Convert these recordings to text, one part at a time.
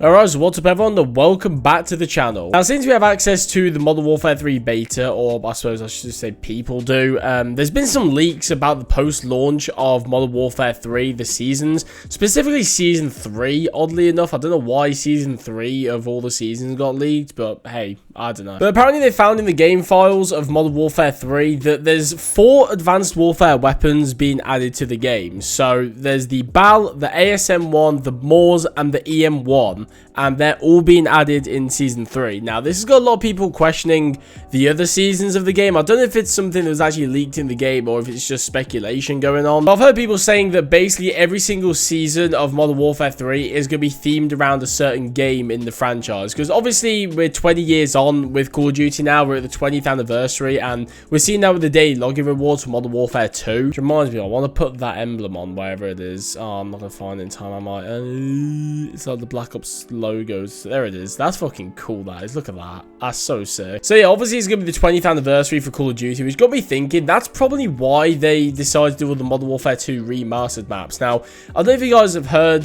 Alright, so what's up everyone, and welcome back to the channel. Now, since we have access to the Modern Warfare 3 beta, or I suppose I should say people do, there's been some leaks about the post-launch of Modern Warfare 3, the seasons, specifically Season 3, oddly enough. I don't know why Season 3 of all the seasons got leaked, but hey, I don't know. But apparently they found in the game files of Modern Warfare 3 that there's 4 advanced warfare weapons being added to the game. So there's the BAL, the ASM-1, the MORS, and the EM-1. And they're all being added in Season 3. Now, this has got a lot of people questioning the other seasons of the game. I don't know if it's something that was actually leaked in the game or if it's just speculation going on. But I've heard people saying that basically every single season of Modern Warfare 3 is going to be themed around a certain game in the franchise. Because obviously, we're 20 years on with Call of Duty now. We're at the 20th anniversary. And we're seeing that with the daily login rewards for Modern Warfare 2. Which reminds me, I want to put that emblem on wherever it is. Oh, I'm not going to find it in time. I might. It's like the Black Ops logos. There it is. That's fucking cool, that is. Look at that. That's so sick. So yeah, obviously it's going to be the 20th anniversary for Call of Duty, which got me thinking that's probably why they decided to do all the Modern Warfare 2 remastered maps. Now, I don't know if you guys have heard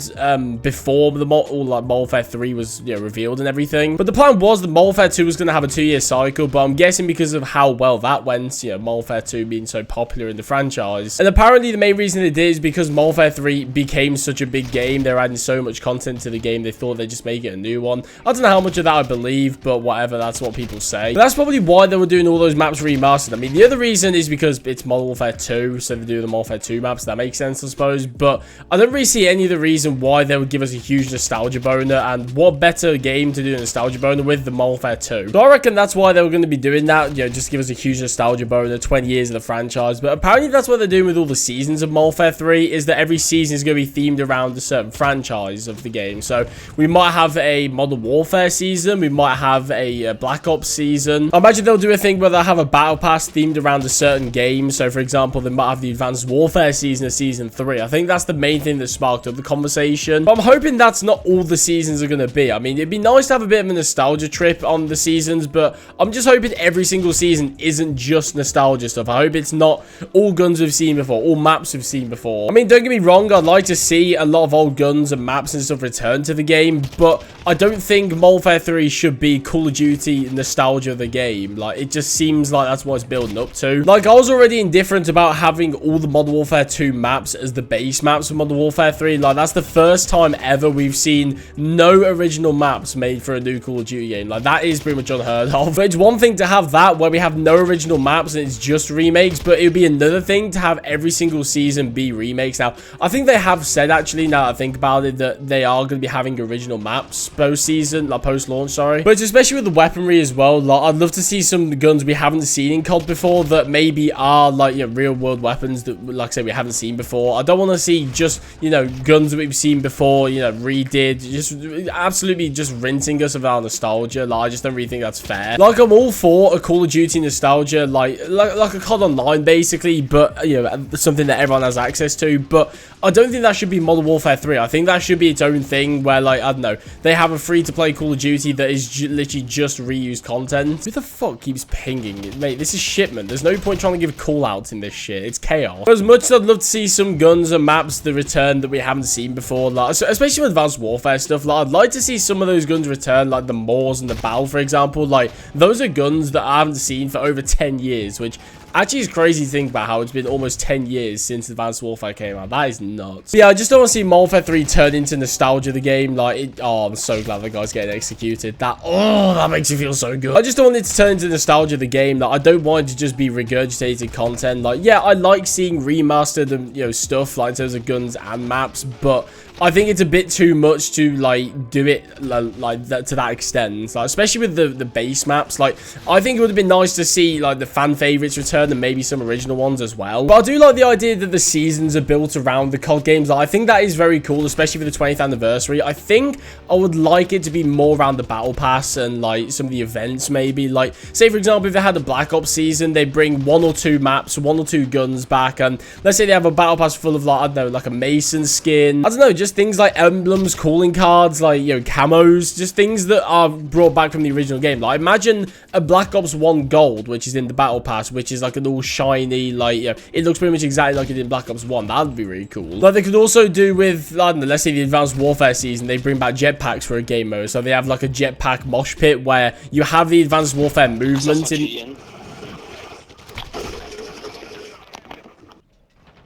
before the Modern Warfare 3 was revealed and everything, but the plan was that Modern Warfare 2 was going to have a 2-year cycle, but I'm guessing because of how well that went, Modern Warfare 2 being so popular in the franchise, and apparently the main reason they did is because Modern Warfare 3 became such a big game. They're adding so much content to the game, they thought they'd just make it a new one. I don't know how much of that I believe, but whatever, that's what people say. But that's probably why they were doing all those maps remastered. I mean, the other reason is because it's Modern Warfare 2, so they do the Modern Warfare 2 maps. That makes sense, I suppose, but I don't really see any of the reason why they would give us a huge nostalgia boner, and what better game to do a nostalgia boner with than Modern Warfare 2. So I reckon that's why they were going to be doing that, just give us a huge nostalgia boner, 20 years of the franchise. But apparently that's what they're doing with all the seasons of Modern Warfare 3, is that every season is going to be themed around a certain franchise of the game. So we might have a Modern Warfare season, we might have a Black Ops season. I imagine they'll do a thing where they'll have a battle pass themed around a certain game. So for example, they might have the Advanced Warfare season of Season 3. I think that's the main thing that sparked up the conversation. But I'm hoping that's not all the seasons are going to be. I mean, it'd be nice to have a bit of a nostalgia trip on the seasons, but I'm just hoping every single season isn't just nostalgia stuff. I hope it's not all guns we've seen before, all maps we've seen before. I mean, don't get me wrong, I'd like to see a lot of old guns and maps and stuff return to the game, but I don't think Modern Warfare 3 should be Call of Duty nostalgia of the game. Like, it just seems like that's what it's building up to. Like, I was already indifferent about having all the Modern Warfare 2 maps as the base maps for Modern Warfare 3. Like, that's the first time ever we've seen no original maps made for a new Call of Duty game. Like, that is pretty much unheard of. But it's one thing to have that where we have no original maps and it's just remakes, but it would be another thing to have every single season be remakes. Now, I think they have said, actually, now that I think about it, that they are going to be having original maps post-season, like post-launch, sorry. But especially with the weaponry as well, like, I'd love to see some guns we haven't seen in COD before that maybe are like real-world weapons that, like I say, we haven't seen before. I don't want to see just guns that we've seen before, redid, just absolutely just rinsing us of our nostalgia. Like, I just don't really think that's fair. Like, I'm all for a Call of Duty nostalgia, like a COD Online basically, but something that everyone has access to. But I don't think that should be Modern Warfare 3. I think that should be its own thing where, like, I don't know, they have a free-to-play Call of Duty that is literally just reused content. Who the fuck keeps pinging it? Mate, this is shipment. There's no point trying to give call-outs in this shit. It's chaos. As much as I'd love to see some guns and maps that return that we haven't seen before, like, especially with Advanced Warfare stuff, like, I'd like to see some of those guns return, like the MORS and the BAL, for example. Like, those are guns that I haven't seen for over 10 years, which actually is crazy to think about how it's been almost 10 years since Advanced Warfare came out. That is nuts. But yeah, I just don't want to see Modern Warfare 3 turn into nostalgia of the game. Like, oh, I'm so glad the guy's getting executed. That makes you feel so good. I just don't want it to turn into nostalgia of the game. Like, I don't want it to just be regurgitated content. Like, yeah, I like seeing remastered and, stuff, like, in terms of guns and maps, but I think it's a bit too much to, like, do it, like, that, to that extent. Like, especially with the base maps. Like, I think it would have been nice to see, like, the fan favorites return and maybe some original ones as well. But I do like the idea that the seasons are built around the COD games. Like, I think that is very cool, especially for the 20th anniversary. I think I would like it to be more around the battle pass and, like, some of the events maybe. Like, say, for example, if they had a Black Ops season, they bring 1 or 2 maps, 1 or 2 guns back, and let's say they have a battle pass full of, like, I don't know, like a Mason skin. I don't know, just just things like emblems, calling cards, like, you know, camos, just things that are brought back from the original game. Like, imagine a Black Ops 1 Gold, which is in the Battle Pass, which is like an all shiny, like, you know, it looks pretty much exactly like it did in Black Ops 1. That'd be really cool. Like, they could also do with, I don't know, let's say the Advanced Warfare season, they bring back jetpacks for a game mode. So they have like a jetpack mosh pit where you have the Advanced Warfare movement in.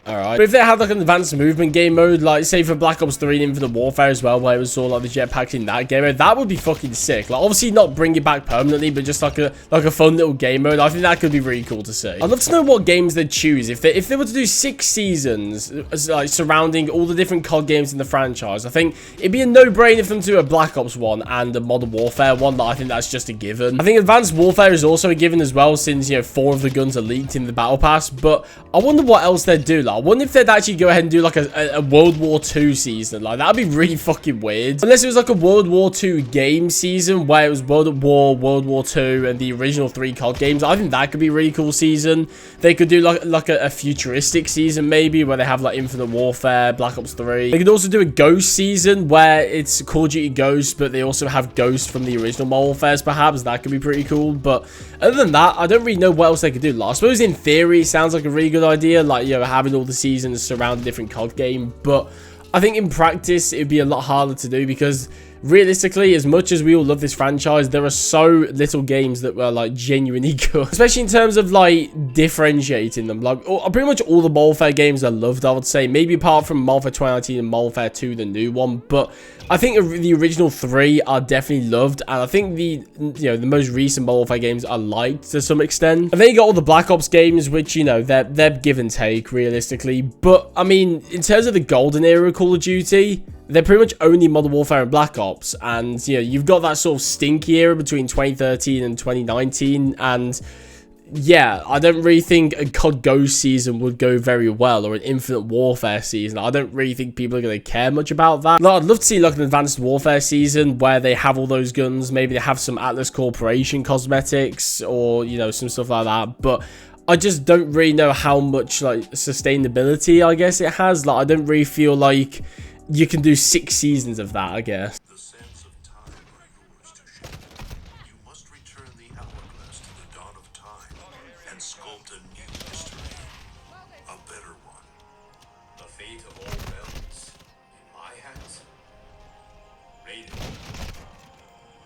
Alright. But if they had like an advanced movement game mode, like say for Black Ops 3 and Infinite Warfare as well, where it was sort of like the jetpacks in that game mode, that would be fucking sick. Like obviously not bring it back permanently, but just like a fun little game mode. I think that could be really cool to see. I'd love to know what games they'd choose. If they were to do 6 seasons like surrounding all the different COD games in the franchise, I think it'd be a no-brainer for them to do a Black Ops one and a Modern Warfare one. I think that's just a given. I think Advanced Warfare is also a given as well, since, you know, 4 of the guns are leaked in the Battle Pass. But I wonder what else they'd do. Like, I wonder if they'd actually go ahead and do like a World War II season. Like, that'd be really fucking weird. Unless it was like a World War II game season where it was World at War, World War II, and the original 3 COD games. I think that could be a really cool season. They could do like a futuristic season maybe, where they have like Infinite Warfare, Black Ops 3. They could also do a Ghost season where it's Call of Duty Ghost, but they also have Ghost from the original Modern Warfare. Perhaps that could be pretty cool. But other than that, I don't really know what else they could do. Like, I suppose in theory, it sounds like a really good idea, like, you know, having all the seasons surround a different COD game, but I think in practice it'd be a lot harder to do, because realistically, as much as we all love this franchise, there are so little games that were like genuinely good, especially in terms of like differentiating them. Like pretty much all the Modern Warfare games are loved, I would say, maybe apart from Modern Warfare 2019 and Modern Warfare 2, the new one. But I think the original 3 are definitely loved, and I think the most recent Modern Warfare games are liked to some extent. And then you got all the Black Ops games, which, you know, they're give and take realistically. But I mean, in terms of the golden era of Call of Duty, they're pretty much only Modern Warfare and Black Ops. And, you know, you've got that sort of stinky era between 2013 and 2019. And yeah, I don't really think a COD Ghost season would go very well, or an Infinite Warfare season. I don't really think people are going to care much about that. Like, I'd love to see like an Advanced Warfare season where they have all those guns. Maybe they have some Atlas Corporation cosmetics, or, you know, some stuff like that. But I just don't really know how much like sustainability, I guess, it has. Like, I don't really feel like you can do 6 seasons of that, I guess. The sands of time are yours to shape. You must return the hourglass to the dawn of time and sculpt a new history. A better one. The fate of all realms in my hands. Raiden,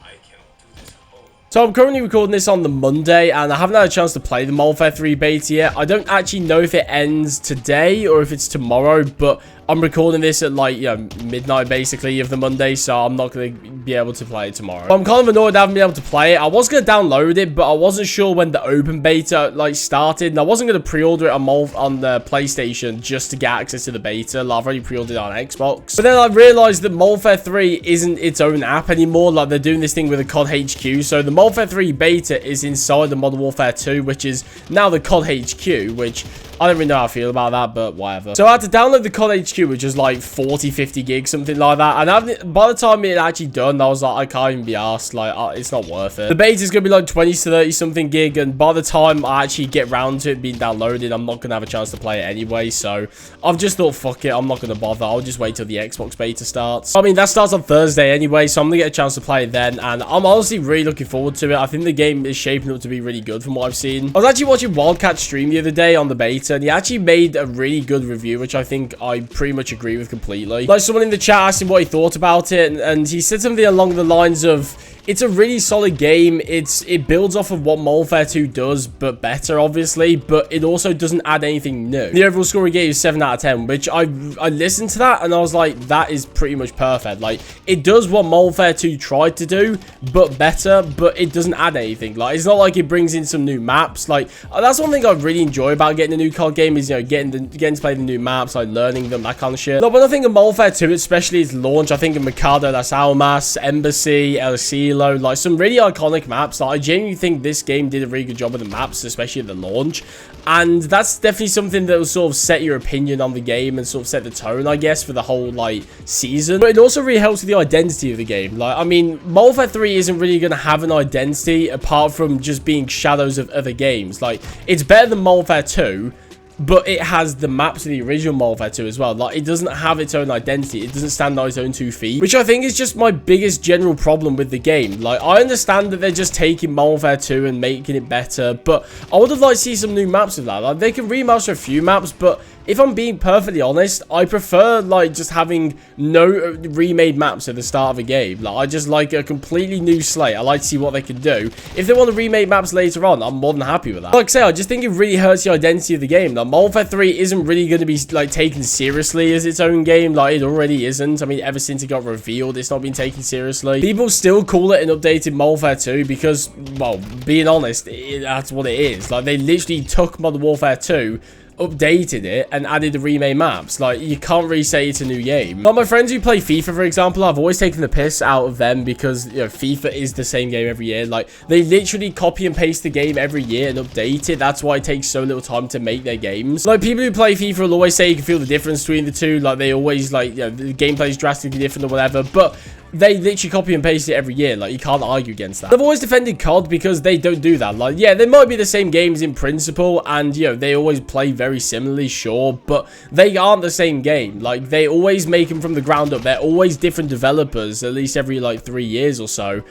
I cannot do this alone. So I'm currently recording this on the Monday, and I haven't had a chance to play the Modern Warfare 3 beta yet. I don't actually know if it ends today or if it's tomorrow, but I'm recording this at like, you know, midnight basically of the Monday, so I'm not going to be able to play it tomorrow. I'm kind of annoyed I haven't been able to play it. I was going to download it, but I wasn't sure when the open beta like started, and I wasn't going to pre-order it on the PlayStation just to get access to the beta. Like, I've already pre-ordered it on Xbox. But then I realized that Modern Warfare 3 isn't its own app anymore. Like, they're doing this thing with the COD HQ, so the Modern Warfare 3 beta is inside the Modern Warfare 2, which is now the COD HQ, which I don't really know how I feel about that, but whatever. So I had to download the COD HQ, which is like 40-50 gigs, something like that. And by the time it actually done, I was like, I can't even be arsed. Like, it's not worth it. The beta is going to be like 20 to 30 something gig. And by the time I actually get round to it being downloaded, I'm not going to have a chance to play it anyway. So I've just thought, fuck it, I'm not going to bother. I'll just wait till the Xbox beta starts. I mean, that starts on Thursday anyway, so I'm going to get a chance to play it then. And I'm honestly really looking forward to it. I think the game is shaping up to be really good from what I've seen. I was actually watching Wildcat stream the other day on the beta, and he actually made a really good review, which I think I pretty much agree with completely. Like, someone in the chat asked him what he thought about it, and he said something along the lines of, it's a really solid game. It builds off of what Modern Warfare 2 does, but better, obviously. But it also doesn't add anything new. The overall score he gave is 7 out of 10, which I listened to that, and I was like, that is pretty much perfect. Like, it does what Modern Warfare 2 tried to do, but better, but it doesn't add anything. Like, it's not like it brings in some new maps. Like, that's one thing I really enjoy about getting a new COD game is, you know, getting to play the new maps, like learning them, that kind of shit. No, but I think of Modern Warfare 2, especially its launch, I think of Mercado Las Almas, Embassy, El Cielo, like some really iconic maps. Like, I genuinely think this game did a really good job with the maps, especially at the launch, and that's definitely something that will sort of set your opinion on the game and sort of set the tone, I guess, for the whole like season. But it also really helps with the identity of the game. Like, I mean, Modern Warfare 3 isn't really going to have an identity apart from just being shadows of other games. Like, it's better than Modern Warfare 2, but it has the maps of the original Modern Warfare 2 as well. Like, it doesn't have its own identity. It doesn't stand on its own 2 feet, which I think is just my biggest general problem with the game. Like, I understand that they're just taking Modern Warfare 2 and making it better, but I would have liked to see some new maps of that. Like, they can remaster a few maps, but if I'm being perfectly honest, I prefer, like, just having no remade maps at the start of a game. Like, I just like a completely new slate. I like to see what they can do. If they want to remake maps later on, I'm more than happy with that. Like I say, I just think it really hurts the identity of the game. Like, Modern Warfare 3 isn't really going to be, like, taken seriously as its own game. Like, it already isn't. I mean, ever since it got revealed, it's not been taken seriously. People still call it an updated Modern Warfare 2 because, well, being honest, that's what it is. Like, they literally took Modern Warfare 2, updated it, and added the remade maps. Like, you can't really say it's a new game. Like, my friends who play FIFA, for example, I've always taken the piss out of them because, you know, FIFA is the same game every year. Like, they literally copy and paste the game every year and update it. That's why it takes so little time to make their games. Like, people who play FIFA will always say you can feel the difference between the two. Like, they always, like, you know, the gameplay is drastically different or whatever, but they literally copy and paste it every year. Like, you can't argue against that. I've always defended COD because they don't do that. Like, yeah, they might be the same games in principle, and, you know, they always play very similarly, sure, but they aren't the same game. Like, they always make them from the ground up. They're always different developers, at least every, like, 3 years or so.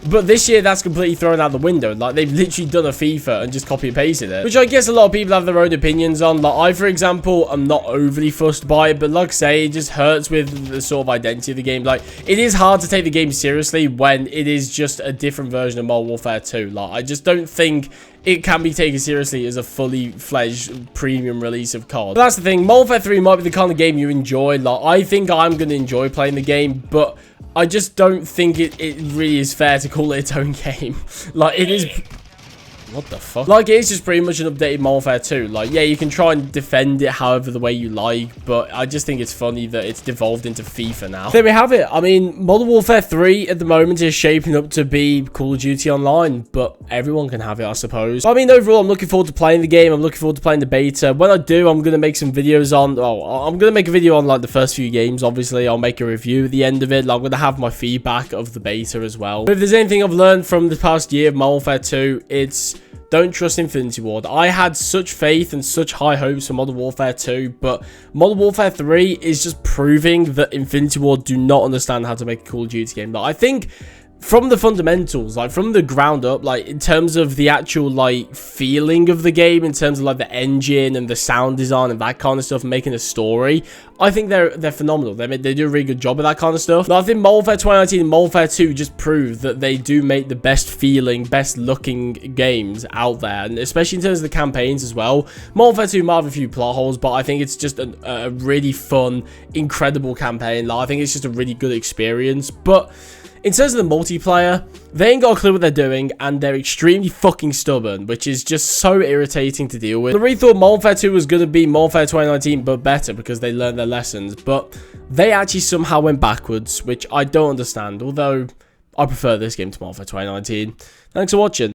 But this year, that's completely thrown out the window. Like, they've literally done a FIFA and just copy and pasted it, which I guess a lot of people have their own opinions on. Like, I, for example, am not overly fussed by it, but like I say, it just hurts with the sort of identity of the game. Like, it is hard to take the game seriously when it is just a different version of Modern Warfare 2. Like, I just don't think it can be taken seriously as a fully fledged premium release of COD. But that's the thing. Modern Warfare 3 might be the kind of game you enjoy. Like, I think I'm going to enjoy playing the game, but I just don't think it really is fair to call it its own game. Like, it is... What the fuck? Like, it's just pretty much an updated Modern Warfare 2. Like, yeah, you can try and defend it however the way you like, but I just think it's funny that it's devolved into FIFA now. There we have it. I mean, Modern Warfare 3 at the moment is shaping up to be Call of Duty Online, but everyone can have it, I suppose. But, I mean, overall, I'm looking forward to playing the game. I'm looking forward to playing the beta. When I do, I'm going to make some videos on... Oh, I'm going to make a video on, like, the first few games, obviously. I'll make a review at the end of it. Like, I'm going to have my feedback of the beta as well. But if there's anything I've learned from the past year of Modern Warfare 2, it's... don't trust Infinity Ward. I had such faith and such high hopes for Modern Warfare 2, but Modern Warfare 3 is just proving that Infinity Ward do not understand how to make a Call of Duty game. Like, I think from the fundamentals, like from the ground up, like in terms of the actual like feeling of the game, in terms of like the engine and the sound design and that kind of stuff, making a story, I think they're phenomenal. They do a really good job of that kind of stuff. But I think Modern Warfare 2019 and Modern Warfare 2 just prove that they do make the best feeling, best looking games out there, and especially in terms of the campaigns as well. Modern Warfare 2 might have a few plot holes, but I think it's just a really fun, incredible campaign. Like, I think it's just a really good experience. But in terms of the multiplayer, they ain't got a clue what they're doing, and they're extremely fucking stubborn, which is just so irritating to deal with. I really thought Modern Warfare 2 was going to be Modern Warfare 2019, but better, because they learned their lessons, but they actually somehow went backwards, which I don't understand, although I prefer this game to Modern Warfare 2019. Thanks for watching.